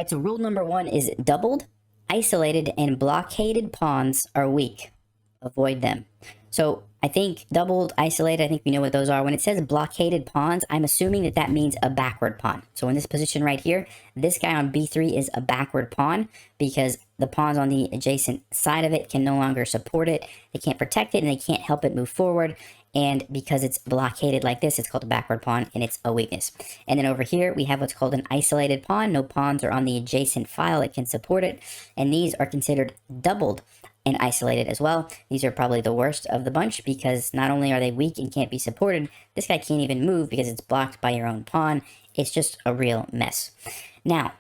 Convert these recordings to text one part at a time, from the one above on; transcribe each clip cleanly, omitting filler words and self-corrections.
right, so rule number 1 is doubled, isolated, and blockaded pawns are weak. Avoid them. So I think doubled, isolated, I think we know what those are. When it says blockaded pawns, I'm assuming that that means a backward pawn. So in this position right here, this guy on b3 is a backward pawn because the pawns on the adjacent side of it can no longer support it. They can't protect it and they can't help it move forward. And because it's blockaded like this, it's called a backward pawn and it's a weakness. And then over here, we have what's called an isolated pawn. No pawns are on the adjacent file that can support it. And these are considered doubled and isolated as well. These are probably the worst of the bunch because not only are they weak and can't be supported, this guy can't even move because it's blocked by your own pawn. It's just a real mess. Now,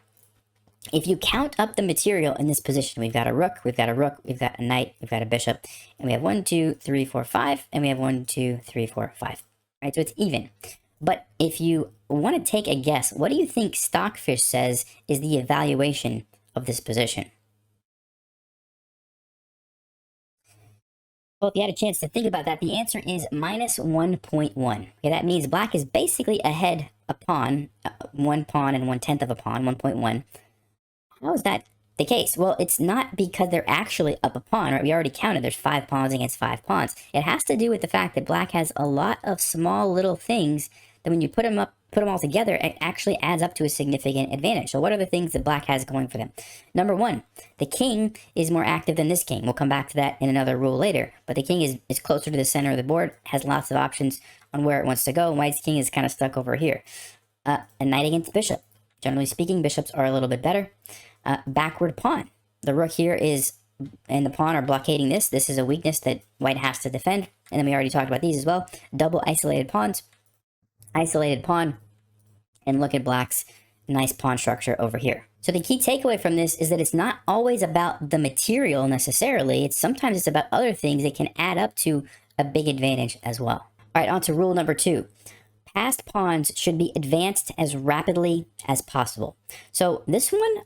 if you count up the material in this position, we've got a rook, we've got a knight, we've got a bishop, and we have 1, 2, 3, 4, 5, and we have 1, 2, 3, 4, 5. Right, so it's even. But if you want to take a guess, what do you think Stockfish says is the evaluation of this position? Well, if you had a chance to think about that, the answer is minus 1.1. Okay, that means black is basically ahead a pawn, 1 pawn and 1/10 of a pawn, 1.1. How is that the case? Well, it's not because they're actually up a pawn, right? We already counted there's 5 pawns against 5 pawns. It has to do with the fact that black has a lot of small little things that when you put them all together, it actually adds up to a significant advantage. So what are the things that black has going for them? Number 1, the king is more active than this king. We'll come back to that in another rule later. But the king is closer to the center of the board, has lots of options on where it wants to go. White's king is kind of stuck over here. A knight against bishop. Generally speaking, bishops are a little bit better. Backward pawn. The rook here is, and the pawn are blockading this. This is a weakness that white has to defend. And then we already talked about these as well. Double isolated pawns. Isolated pawn. And look at black's nice pawn structure over here. So the key takeaway from this is that it's not always about the material necessarily. Sometimes it's about other things that can add up to a big advantage as well. All right, on to rule number 2. Passed pawns should be advanced as rapidly as possible. So this one,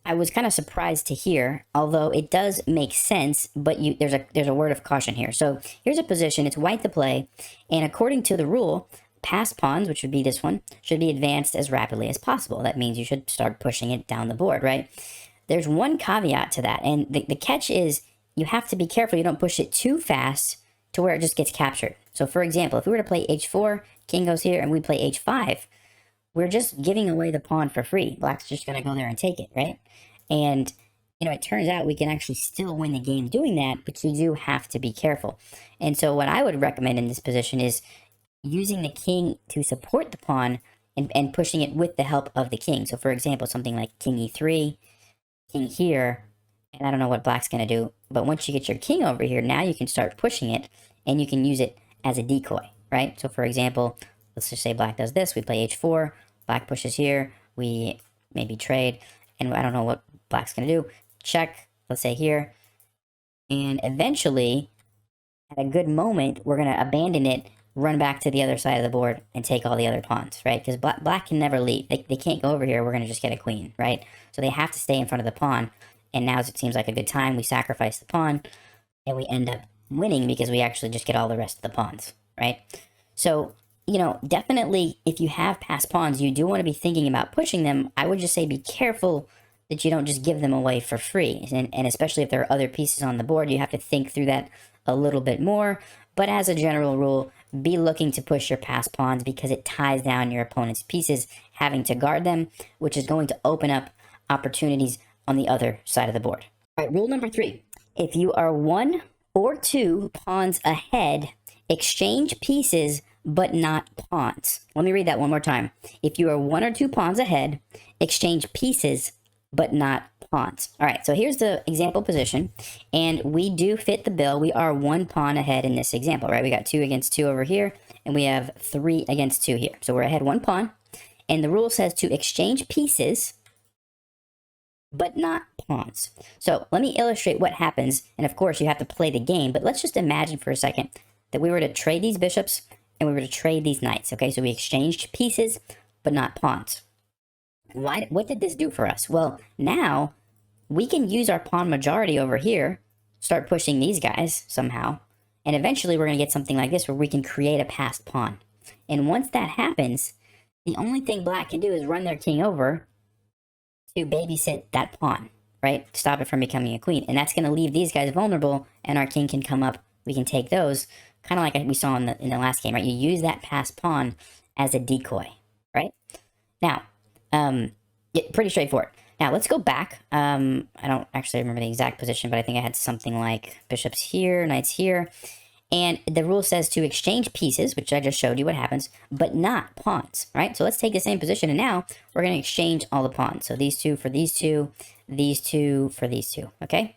I was kind of surprised to hear, although it does make sense, but there's a word of caution here. So here's a position, it's white to play, and according to the rule, passed pawns, which would be this one, should be advanced as rapidly as possible. That means you should start pushing it down the board, right? There's one caveat to that, and the catch is you have to be careful you don't push it too fast to where it just gets captured. So for example, if we were to play h4, king goes here, and we play h5, we're just giving away the pawn for free. Black's just going to go there and take it, right? And, it turns out we can actually still win the game doing that, but you do have to be careful. And so what I would recommend in this position is using the king to support the pawn and pushing it with the help of the king. So for example, something like king e3, king here, and I don't know what black's going to do, but once you get your king over here, now you can start pushing it, and you can use it as a decoy, right? So for example, let's just say black does this, we play h4, black pushes here, we maybe trade, and I don't know what black's going to do, check, let's say here, and eventually, at a good moment, we're going to abandon it, run back to the other side of the board, and take all the other pawns, right? Because black can never leave. They can't go over here. We're going to just get a queen, right? So they have to stay in front of the pawn. And now it seems like a good time. We sacrifice the pawn, and we end up winning because we actually just get all the rest of the pawns, right? So, definitely if you have passed pawns, you do want to be thinking about pushing them. I would just say be careful that you don't just give them away for free. And especially if there are other pieces on the board, you have to think through that a little bit more. But as a general rule, be looking to push your passed pawns because it ties down your opponent's pieces, having to guard them, which is going to open up opportunities on the other side of the board. All right, rule number 3. If you are 1 or 2 pawns ahead, exchange pieces but not pawns. Let me read that one more time. If you are 1 or 2 pawns ahead, exchange pieces but not pawns. All right, so here's the example position, and we do fit the bill. We are 1 pawn ahead in this example, right? We got 2 against 2 over here, and we have 3 against 2 here. So we're ahead 1 pawn, and the rule says to exchange pieces but not pawns. So let me illustrate what happens, and of course you have to play the game, but let's just imagine for a second that we were to trade these bishops and we were to trade these knights, okay? So we exchanged pieces but not pawns. What did this do for us? Well, now we can use our pawn majority over here, start pushing these guys somehow, and eventually we're going to get something like this where we can create a passed pawn. And once that happens, the only thing black can do is run their king over, to babysit that pawn, right? Stop it from becoming a queen. And that's going to leave these guys vulnerable, and our king can come up. We can take those, kind of like we saw in the last game, right? You use that passed pawn as a decoy, right? Now, pretty straightforward. Now, let's go back. I don't actually remember the exact position, but I think I had something like bishops here, knights here. And the rule says to exchange pieces, which I just showed you what happens, but not pawns, right? So let's take the same position, and now we're going to exchange all the pawns. So these two for these two for these two, okay?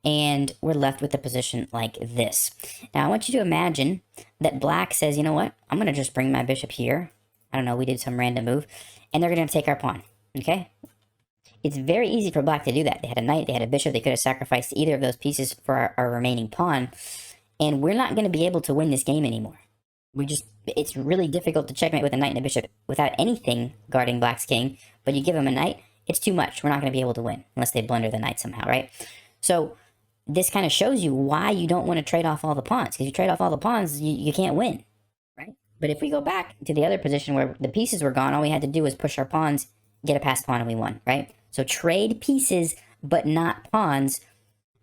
And we're left with a position like this. Now, I want you to imagine that black says, you know what? I'm going to just bring my bishop here. I don't know, we did some random move, and they're going to take our pawn, okay? It's very easy for black to do that. They had a knight, they had a bishop, they could have sacrificed either of those pieces for our remaining pawn, and we're not going to be able to win this game anymore. It's really difficult to checkmate with a knight and a bishop without anything guarding black's king, but you give them a knight, it's too much. We're not going to be able to win unless they blunder the knight somehow, right? So this kind of shows you why you don't want to trade off all the pawns, because you trade off all the pawns, you can't win, right? But if we go back to the other position where the pieces were gone, all we had to do was push our pawns, get a passed pawn, and we won, right? So trade pieces, but not pawns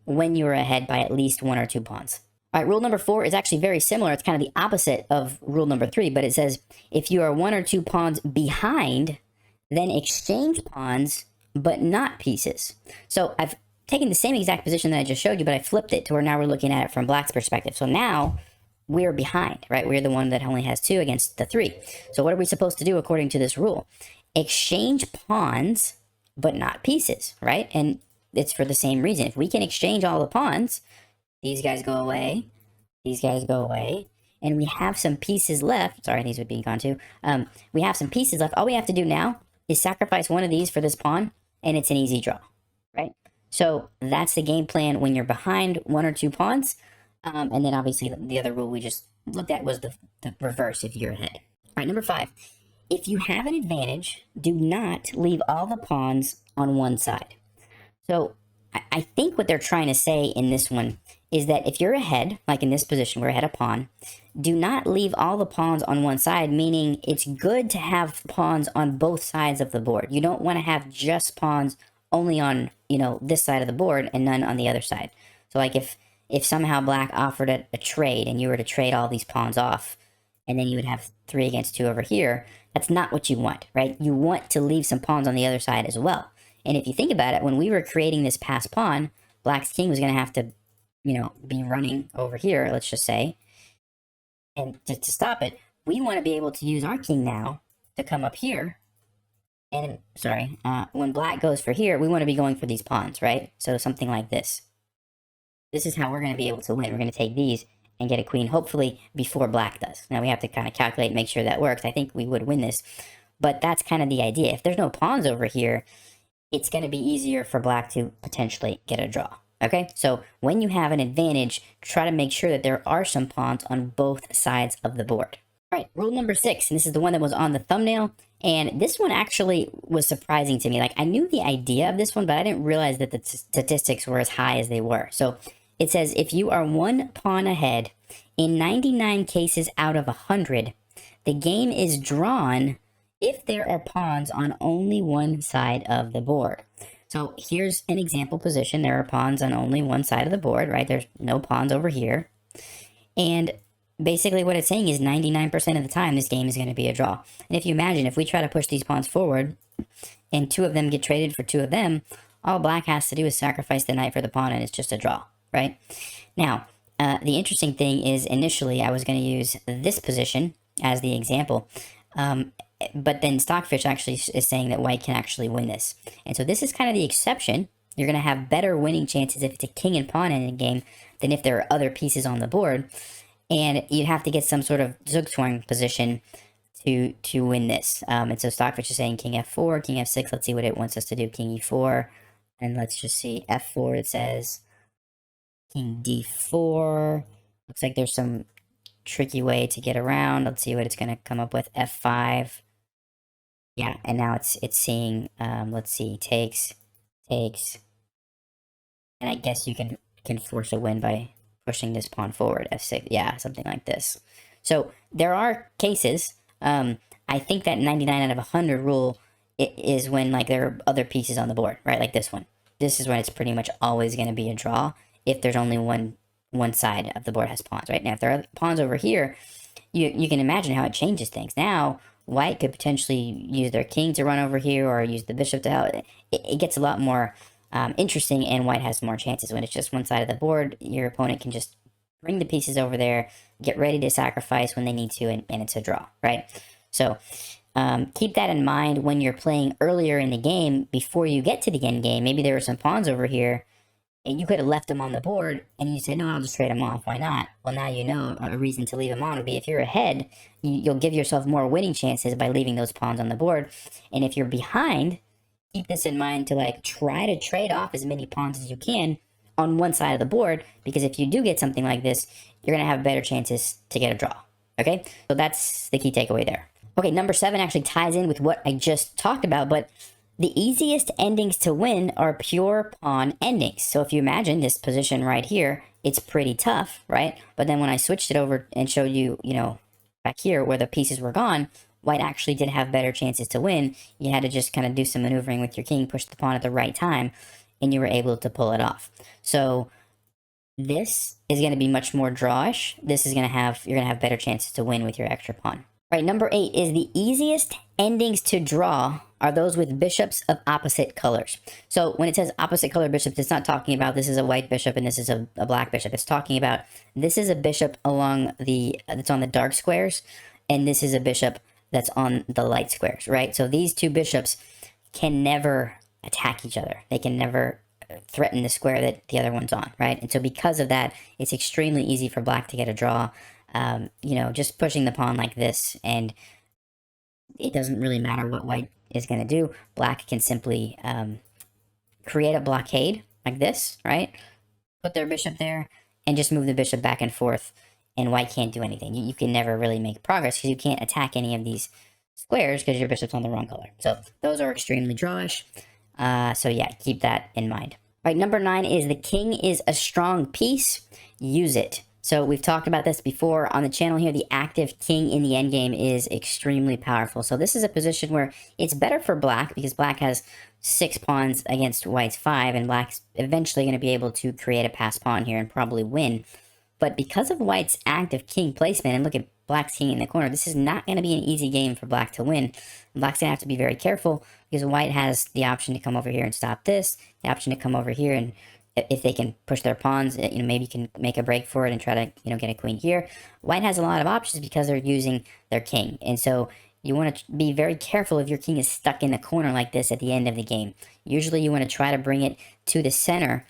when you're ahead by at least 1 or 2 pawns. All right, rule number 4 is actually very similar. It's kind of the opposite of rule number 3, but it says if you are 1 or 2 pawns behind, then exchange pawns, but not pieces. So I've taken the same exact position that I just showed you, but I flipped it to where now we're looking at it from black's perspective. So now we're behind, right? We're the one that only has 2 against the 3. So what are we supposed to do according to this rule? Exchange pawns, but not pieces, right? And it's for the same reason. If we can exchange all the pawns, these guys go away, these guys go away, and we have some pieces left. Sorry, these would be gone too. We have some pieces left. All we have to do now is sacrifice one of these for this pawn, and it's an easy draw, right? So that's the game plan when you're behind 1 or 2 pawns. And then obviously the other rule we just looked at was the reverse if you're ahead. All right, number 5. If you have an advantage, do not leave all the pawns on one side. So I think what they're trying to say in this one is that if you're ahead, like in this position, we're ahead a pawn, do not leave all the pawns on one side, meaning it's good to have pawns on both sides of the board. You don't want to have just pawns only on, this side of the board and none on the other side. So like if somehow black offered a trade and you were to trade all these pawns off, and then you would have 3 against 2 over here, that's not what you want, right? You want to leave some pawns on the other side as well. And if you think about it, when we were creating this passed pawn, black's king was going to have to, be running over here, let's just say. And to stop it, we want to be able to use our king now to come up here. And, when black goes for here, we want to be going for these pawns, right? So something like this. This is how we're going to be able to win. We're going to take these and get a queen, hopefully before black does. Now we have to kind of calculate and make sure that works. I think we would win this. But that's kind of the idea. If there's no pawns over here, it's going to be easier for black to potentially get a draw. Okay, so when you have an advantage, try to make sure that there are some pawns on both sides of the board. All right, rule number 6, and this is the one that was on the thumbnail, and this one actually was surprising to me. Like, I knew the idea of this one, but I didn't realize that the statistics were as high as they were. So it says, if you are 1 pawn ahead, in 99 cases out of 100, the game is drawn if there are pawns on only one side of the board. So here's an example position. There are pawns on only one side of the board, right? There's no pawns over here. And basically what it's saying is 99% of the time this game is going to be a draw. And if you imagine, if we try to push these pawns forward and 2 of them get traded for 2 of them, all black has to do is sacrifice the knight for the pawn and it's just a draw, right? Now, the interesting thing is initially I was going to use this position as the example. But then Stockfish actually is saying that white can actually win this. And so this is kind of the exception. You're going to have better winning chances if it's a king and pawn in a game than if there are other pieces on the board. And you'd have to get some sort of zugzwang position to win this. And so Stockfish is saying king f4, king f6. Let's see what it wants us to do. King e4. And let's just see f4. It says king d4. Looks like there's some tricky way to get around. Let's see what it's going to come up with. f5. Yeah, and now it's seeing, let's see, takes, and I guess you can force a win by pushing this pawn forward, f6, yeah, something like this. So there are cases, I think that 99 out of 100 rule it is when like there are other pieces on the board, right? Like this one. This is when it's pretty much always going to be a draw if there's only one side of the board has pawns, right? Now, if there are pawns over here, you can imagine how it changes things. Now, white could potentially use their king to run over here or use the bishop to help. It gets a lot more interesting, and white has more chances. When it's just one side of the board, your opponent can just bring the pieces over there, get ready to sacrifice when they need to, and it's a draw, right? So keep that in mind when you're playing earlier in the game before you get to the end game. Maybe there were some pawns over here and you could have left them on the board and you say, no, I'll just trade them off. Why not? Well, now you know a reason to leave them on would be if you're ahead, you'll give yourself more winning chances by leaving those pawns on the board. And if you're behind, keep this in mind to like try to trade off as many pawns as you can on one side of the board, because if you do get something like this, you're going to have better chances to get a draw. Okay, so that's the key takeaway there. Okay, number 7 actually ties in with what I just talked about, but the easiest endings to win are pure pawn endings. So if you imagine this position right here, it's pretty tough, right? But then when I switched it over and showed you, back here where the pieces were gone, white actually did have better chances to win. You had to just kind of do some maneuvering with your king, push the pawn at the right time, and you were able to pull it off. So this is going to be much more drawish. This is going to have, you're going to have better chances to win with your extra pawn. All right, number 8 is the easiest endings to draw are those with bishops of opposite colors. So when it says opposite color bishops, it's not talking about this is a white bishop and this is a black bishop. It's talking about this is a bishop along that's on the dark squares, and this is a bishop that's on the light squares, right? So these two bishops can never attack each other. They can never threaten the square that the other one's on, right? And so because of that, it's extremely easy for black to get a draw. Just pushing the pawn like this, and it doesn't really matter what white is going to do. Black can simply create a blockade like this, right? Put their bishop there and just move the bishop back and forth, and white can't do anything. You can never really make progress because you can't attack any of these squares because your bishop's on the wrong color. So those are extremely drawish. So yeah, keep that in mind. All right, number 9 is the king is a strong piece. Use it. So we've talked about this before on the channel here. The active king in the endgame is extremely powerful. So this is a position where it's better for black because black has 6 pawns against white's 5, and black's eventually going to be able to create a pass pawn here and probably win. But because of white's active king placement, and look at black's king in the corner, this is not going to be an easy game for black to win. Black's going to have to be very careful because white has the option to come over here and stop this, the option to come over here, and if they can push their pawns, maybe you can make a break for it and try to, get a queen here. White has a lot of options because they're using their king. And so you want to be very careful if your king is stuck in the corner like this at the end of the game. Usually you want to try to bring it to the center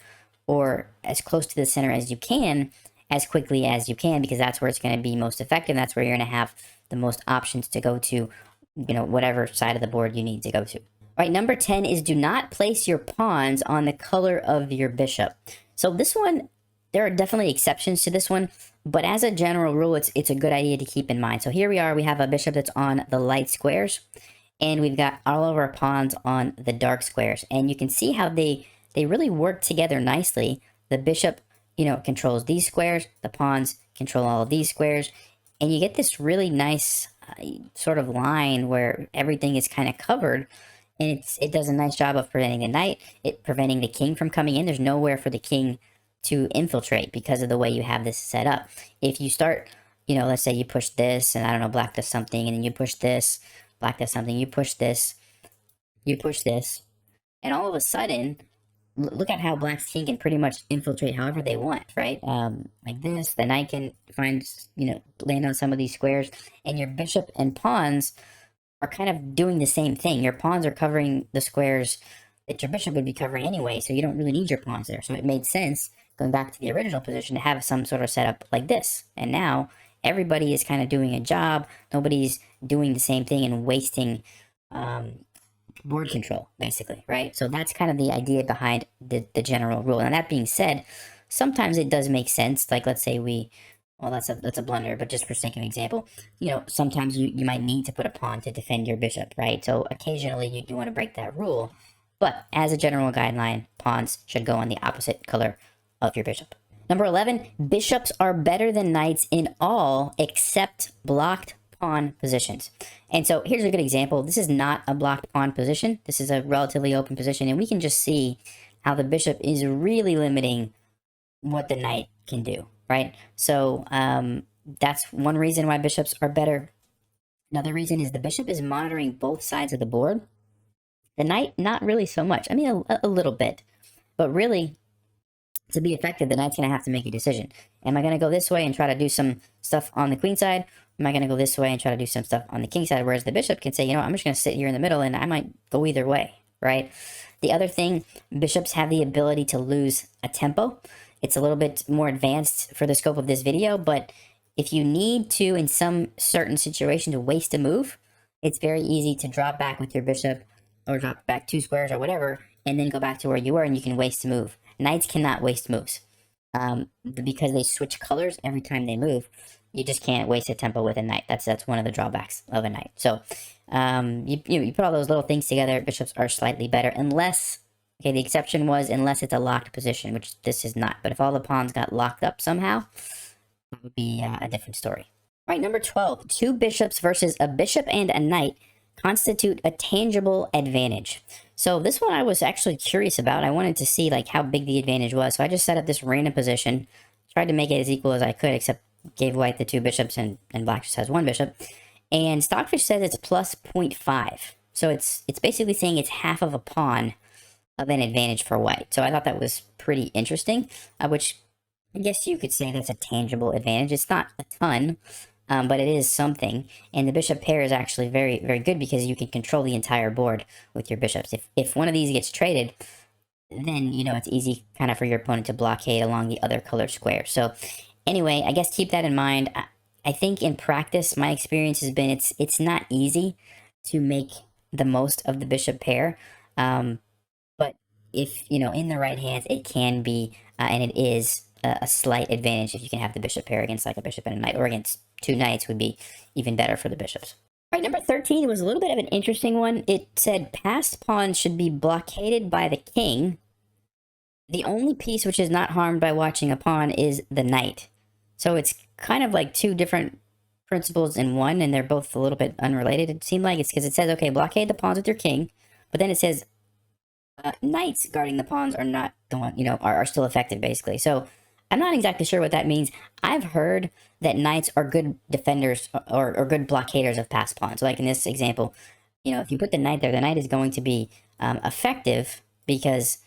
or as close to the center as you can, as quickly as you can, because that's where it's going to be most effective. That's where you're going to have the most options to go to, whatever side of the board you need to go to. All right, number 10 is do not place your pawns on the color of your bishop. So this one, there are definitely exceptions to this one, but as a general rule, it's a good idea to keep in mind. So here we are, we have a bishop that's on the light squares, and we've got all of our pawns on the dark squares. And you can see how they really work together nicely. The bishop, controls these squares, the pawns control all of these squares, and you get this really nice sort of line where everything is kind of covered. And it does a nice job of preventing the knight, preventing the king from coming in. There's nowhere for the king to infiltrate because of the way you have this set up. If you start, let's say you push this, and I don't know, black does something, and then you push this, black does something, you push this, and all of a sudden, look at how black's king can pretty much infiltrate however they want, right? Like this, the knight can find, land on some of these squares, and your bishop and pawns are kind of doing the same thing. Your pawns are covering the squares that your bishop would be covering anyway, so you don't really need your pawns there. So it made sense, going back to the original position, to have some sort of setup like this. And now everybody is kind of doing a job. Nobody's doing the same thing and wasting board control, basically, right? So that's kind of the idea behind the general rule. And that being said, sometimes it does make sense. Like, let's say well, that's a blunder, but just for sake of example, sometimes you might need to put a pawn to defend your bishop, right? So occasionally you do want to break that rule, but as a general guideline, pawns should go on the opposite color of your bishop. Number 11, bishops are better than knights in all except blocked pawn positions. And so here's a good example. This is not a blocked pawn position. This is a relatively open position, and we can just see how the bishop is really limiting what the knight can do, right? So that's one reason why bishops are better. Another reason is the bishop is monitoring both sides of the board. The knight, not really so much. I mean, a little bit. But really, to be effective, the knight's going to have to make a decision. Am I going to go this way and try to do some stuff on the queen side? Am I going to go this way and try to do some stuff on the king side? Whereas the bishop can say, you know, I'm just going to sit here in the middle and I might go either way, right? The other thing, bishops have the ability to lose a tempo. It's a little bit more advanced for the scope of this video, but if you need to, in some certain situation, to waste a move, it's very easy to drop back with your bishop or drop back 2 squares or whatever, and then go back to where you were and you can waste a move. Knights cannot waste moves because they switch colors every time they move. You just can't waste a tempo with a knight. That's one of the drawbacks of a knight. So you put all those little things together, bishops are slightly better, unless, okay, the exception was unless it's a locked position, which this is not. But if all the pawns got locked up somehow, that would be a different story. All right, number 12, 2 bishops versus a bishop and a knight constitute a tangible advantage. So this one I was actually curious about. I wanted to see like how big the advantage was. So I just set up this random position, tried to make it as equal as I could, except gave white the 2 bishops and black just has 1 bishop. And Stockfish says it's plus 0.5. So it's basically saying it's half of a pawn of an advantage for white. So I thought that was pretty interesting, which I guess you could say that's a tangible advantage. It's not a ton, but it is something. And the bishop pair is actually very, very good because you can control the entire board with your bishops. If one of these gets traded, then, you know, it's easy kind of for your opponent to blockade along the other color square. So anyway, I guess keep that in mind. I think in practice, my experience has been it's not easy to make the most of the bishop pair. But if, you know, in the right hands, it can be, and it is a slight advantage if you can have the bishop pair against like a bishop and a knight, or against 2 knights would be even better for the bishops. All right, number 13 was a little bit of an interesting one. It said passed pawns should be blockaded by the king. The only piece which is not harmed by watching a pawn is the knight. So it's kind of like 2 different principles in one, and they're both a little bit unrelated. It seemed like it's because it says, okay, blockade the pawns with your king, but then it says knights guarding the pawns are not the one, you know, are still effective, basically. So I'm not exactly sure what that means. I've heard that knights are good defenders or good blockaders of passed pawns. So like in this example, you know, if you put the knight there, the knight is going to be effective because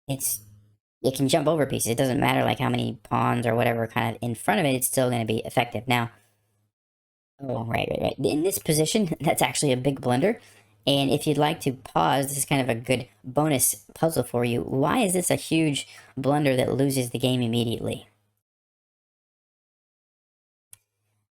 it can jump over pieces. It doesn't matter like how many pawns or whatever kind of in front of it, it's still going to be effective. Now, oh, right. In this position, that's actually a big blunder. And if you'd like to pause, this is kind of a good bonus puzzle for you. Why is this a huge blunder that loses the game immediately?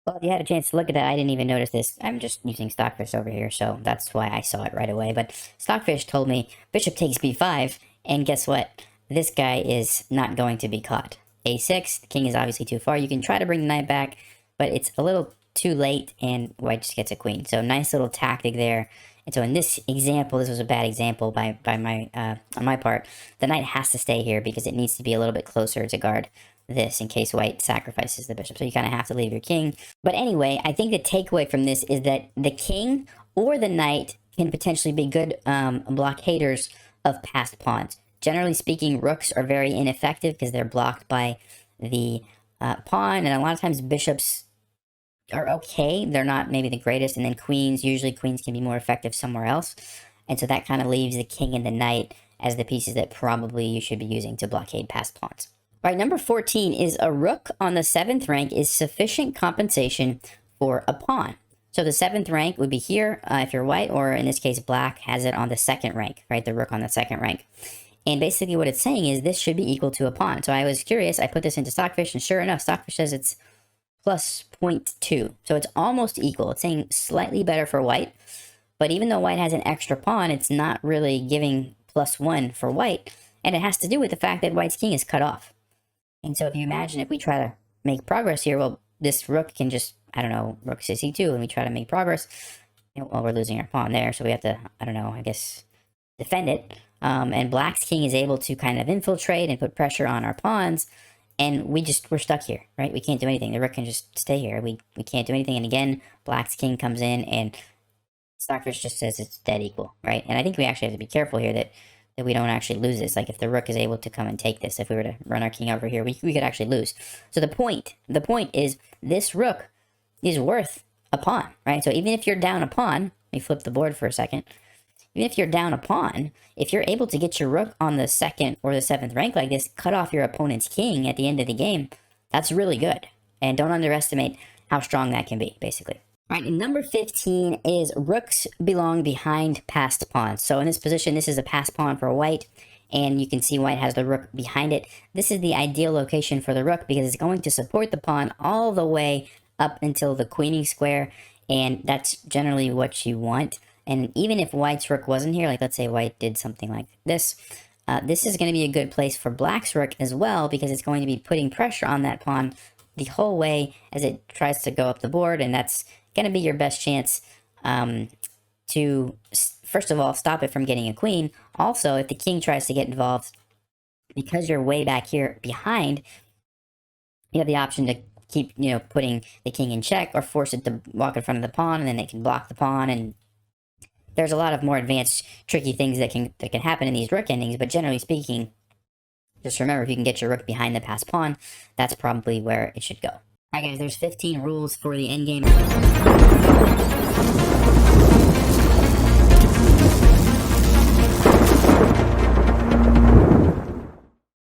Well, if you had a chance to look at that, I didn't even notice this. I'm just using Stockfish over here, so that's why I saw it right away. But Stockfish told me bishop takes b5, and guess what? This guy is not going to be caught. a6, the king is obviously too far. You can try to bring the knight back, but it's a little too late, and white just gets a queen. So nice little tactic there. And so in this example, this was a bad example by my on my part. The knight has to stay here because it needs to be a little bit closer to guard this in case white sacrifices the bishop. So you kind of have to leave your king. But anyway, I think the takeaway from this is that the king or the knight can potentially be good blockaders of passed pawns. Generally speaking, rooks are very ineffective because they're blocked by the pawn, and a lot of times bishops are okay. They're not maybe the greatest, and then queens, usually queens can be more effective somewhere else. And so that kind of leaves the king and the knight as the pieces that probably you should be using to blockade passed pawns. All right, number 14 is a rook on the 7th rank is sufficient compensation for a pawn. So the 7th rank would be here if you're white, or in this case, black has it on the 2nd rank, right? The rook on the 2nd rank. And basically what it's saying is this should be equal to a pawn. So I was curious, I put this into Stockfish, and sure enough, Stockfish says it's plus 0.2. So it's almost equal. It's saying slightly better for white. But even though white has an extra pawn, it's not really giving plus 1 for white. And it has to do with the fact that white's king is cut off. And so if you imagine if we try to make progress here, well, this rook can just, I don't know, rook to c2, and we try to make progress. Well, we're losing our pawn there, so we have to, I don't know, I guess, defend it. And black's king is able to kind of infiltrate and put pressure on our pawns. and we're stuck here, right? We can't do anything. The rook can just stay here. We can't do anything. And again, black's king comes in, and Stockfish just says it's dead equal, right? And I think we actually have to be careful here that we don't actually lose this. Like if the rook is able to come and take this, if we were to run our king over here, we could actually lose. So the point is this rook is worth a pawn, right? So even if you're down a pawn, let me flip the board for a second. Even if you're down a pawn, if you're able to get your rook on the 2nd or the 7th rank like this, cut off your opponent's king at the end of the game, that's really good. And don't underestimate how strong that can be, basically. All right, and number 15 is rooks belong behind passed pawns. So in this position, this is a passed pawn for white, and you can see white has the rook behind it. This is the ideal location for the rook because it's going to support the pawn all the way up until the queening square, and that's generally what you want. And even if white's rook wasn't here, like let's say white did something like this, this is going to be a good place for black's rook as well because it's going to be putting pressure on that pawn the whole way as it tries to go up the board, and that's going to be your best chance to, first of all, stop it from getting a queen. Also, if the king tries to get involved, because you're way back here behind, you have the option to keep, putting the king in check or force it to walk in front of the pawn, and then they can block the pawn. And there's a lot of more advanced, tricky things that can happen in these rook endings. But generally speaking, just remember, if you can get your rook behind the passed pawn, that's probably where it should go. Alright guys, there's 15 rules for the endgame.